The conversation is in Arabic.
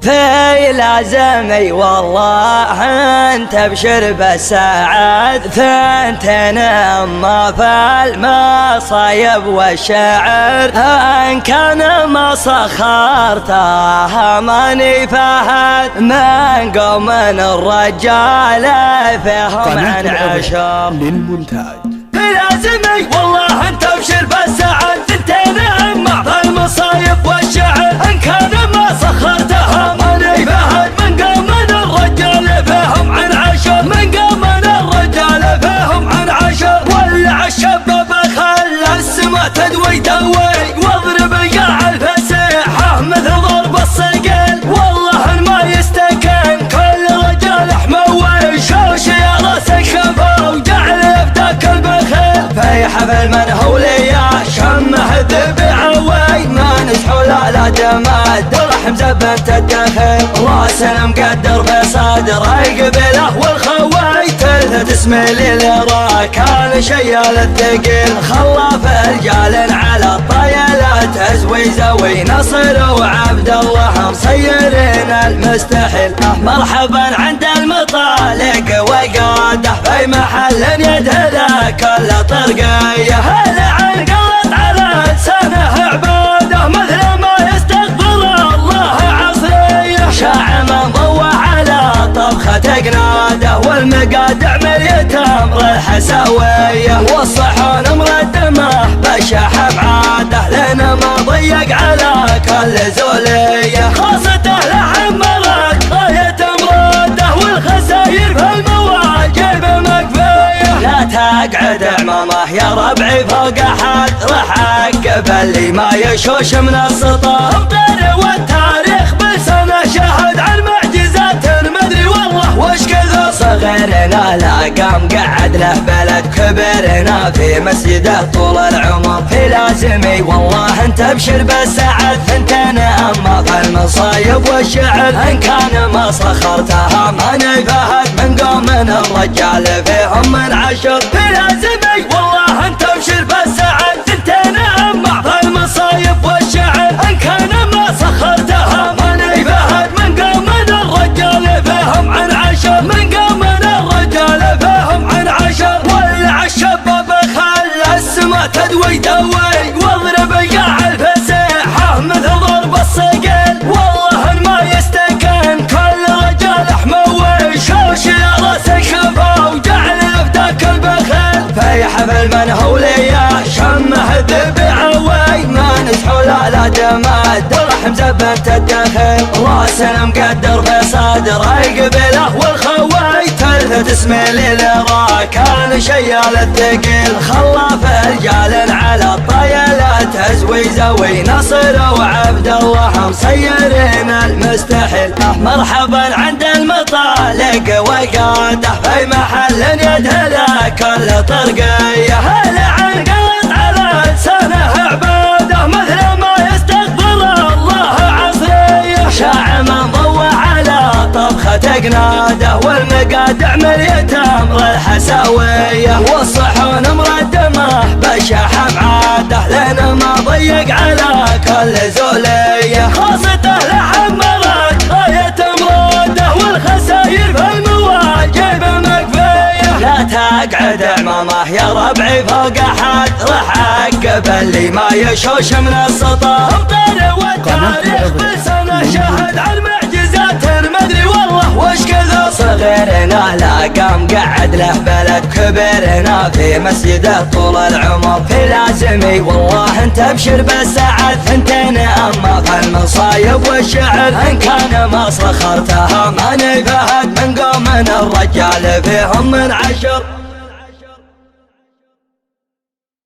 في لازمي والله انت ابشر بالسعد، ثنتين اما في المصايب والشعر، ان كان ما سخرته ماني فهد من قوم الرجال فيهم عن عشر للمونتاج. في لازمي والله انت ابشر بالسعد، ثنتين اما في المصايب والشعر، ان كان ما سخرتها ماني فهد من قوم الرجال فيهم عن عشر، من قوم الرجال فيهم عن عشر. ولع الشباب خلى السما تدوي دوي، واضرب قاع الفسيحة مثل ضرب الصقل، والله ما يستكن كل رجال حموي، شوش يا راس الخفا وجعل يفتك البخيل. في حفل من هوليا شمه ذبعوي، ما نسحول على جماد رحم زبنت الدخيل، راس مقدر في صدره قبله والخوي، تلثت اسمي للرا كان شيال الثقيل، خلاف رجال على الطيلات ازوي نصر وعبد الله مصيرين المستحيل. مرحبا عند المطالق وقاده في محل يدهله كل طرقيه، هل عن قلت على لسانه عباده مثل ما يستقبل الله عصريه، شاع منضوى على طبخة قناده، والمقادع مليت امر الحساويه، والصحون مردمه بالشاحة بعاده، لنا ما ضيق على كل زوليه، خاصته لحمرت غاية مراده، والخساير في المواجب مكفيه. لا تقعد عمامه يا ربعي فوق احد، راح اقبل اللي ما يشوش من السطح، والتاريخ بلسانه شهد عن معجزات مدري والله وش كثر. صغيرنا لا قام قعد له بلد، كبرنا في مسجده طول العمر. في لازمي والله انت ابشر بالسعد، ثنتين اما في المصايب والشعر، ان كان ما سخرتها ماني فهد من قوم الرجال فيهم من عشر. في لازمي والله انت ابشر بالسعد، ثنتين اما في المصايب والشعر، ان كان ما سخرتها ماني فهد من قوم الرجال فيهم عن عشر، من قوم الرجال فيهم عن عشر. ولع الشباب خلى السما تدوي دوي، واضرب قاع الفسيحة مثل ضرب الصقل، والله ما يستكن كل رجال حموي، شوش يا راس الخفا وجعل يفتك البخيل. في حفل من هوليا شمه ذبعوي، ما نسحول على جماد رحم زبنت الدخيل، راس مقدر في صدره قبله والخوي، تلثت اسمي للرا كان شيال الثقيل، خلاف رجال على الطيلات ازوي نصر وعبد الله مصيرين المستحيل. مرحبا عند المطالق وقاده في محل يدهله كل طرقيه، هل عن قلت على لسانه عباده مثل ما يستقبل الله عصريه، شاع منضوى على طبخة قناده، والمقادع مليت امر الحساويه، والصحون مردمه بالشاحة بعاده، لنا ما ضيق على كل زوليه، خاصته لحمرت غاية مراده، والخساير في المواجب مكفيه. لا تقعد عمامه يا ربعي فوق احد، راح اقبل اللي ما يشوش من السطح، والتاريخ بلسانه شهد عن معجزات مدري والله وش كثر. صغيرنا لا قام قعد له بلد، كبرنا في مسجده طول العمر. في لازمي والله انت ابشر بالسعد، ثنتين اما في المصايب والشعر، ان كان ما سخرتها ماني فهد من قوم الرجال فيهم من عشر.